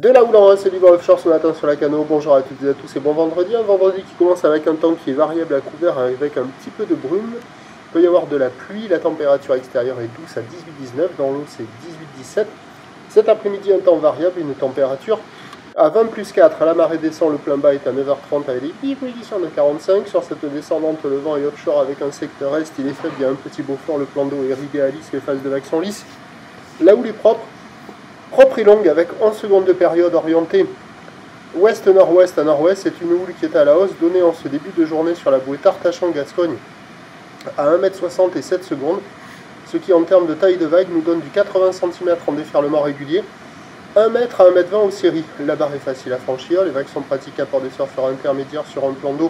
De la houle c'est du vent offshore ce matin sur la Cano. Bonjour à toutes et à tous et bon vendredi. Un vendredi qui commence avec un temps qui est variable à couvert avec un petit peu de brume. Il peut y avoir de la pluie, la température extérieure est douce à 18-19, dans l'eau c'est 18-17. Cet après-midi un temps variable, une température à 20 plus 4. À la marée descend, le plein bas est à 9h30 avec des vibrations de 45. Sur cette descendante, le vent est offshore avec un secteur est, il est faible, il y a un petit Beaufort, le plan d'eau est rigué à lisse, les phases de vague sont lisses. La houle est propre et longue avec 11 secondes de période orientée ouest-nord-ouest à nord-ouest. C'est une houle qui est à la hausse, donnée en ce début de journée sur la bouée Tartachan-Gascogne à 1,60 m et 7 secondes, ce qui en termes de taille de vague nous donne du 80 cm en déferlement régulier, 1 m à 1,20 m aux séries. La barre est facile à franchir, les vagues sont praticables par des surfeurs intermédiaires sur un plan d'eau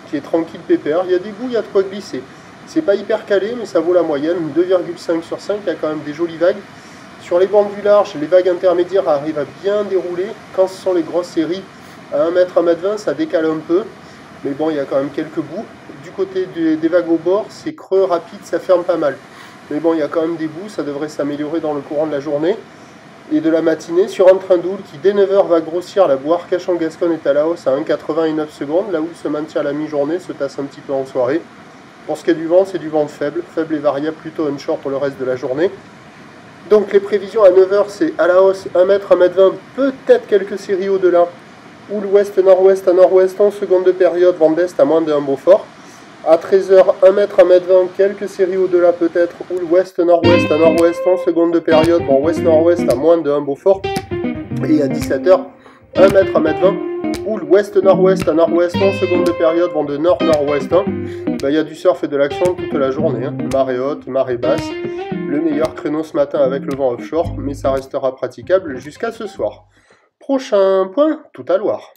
qui est tranquille pépère. Il y a des bouts, il y a de quoi glisser. C'est pas hyper calé, mais ça vaut la moyenne, 2,5 sur 5, il y a quand même des jolies vagues. Sur les bandes du large, les vagues intermédiaires arrivent à bien dérouler. Quand ce sont les grosses séries à 1 m, 1,20 m, ça décale un peu. Mais bon, il y a quand même quelques bouts. Du côté des vagues au bord, c'est creux, rapide, ça ferme pas mal. Mais bon, il y a quand même des bouts, ça devrait s'améliorer dans le courant de la journée et de la matinée. Sur un train d'houle qui, dès 9 h, va grossir, la bouée Arcachon-Gascogne est à la hausse à 1,80 et 9 secondes. La houle se maintient à la mi-journée, se tasse un petit peu en soirée. Pour ce qui est du vent, c'est du vent faible et variable, plutôt onshore pour le reste de la journée. Donc les prévisions à 9 h, c'est à la hausse 1 m, 1,20 m, peut-être quelques séries au-delà. Houle ouest-nord-ouest à nord-ouest, 11 secondes de période, vent d'est à moins de 1 Beaufort. À 13 h, 1 m, 1,20 m, quelques séries au-delà peut-être. Houle ouest-nord-ouest à nord-ouest, 11 secondes de période, vent ouest-nord-ouest à moins de 1 Beaufort. Et à 17 h, 1 m, 1,20 m, houle ouest-nord-ouest à nord-ouest, 11 secondes de période, vent de nord-nord-ouest. Il y a du surf et de l'action toute la journée. Marée haute, marée basse. Le meilleur créneau ce matin avec le vent offshore, mais ça restera praticable jusqu'à ce soir. Prochain point, tout à Loire.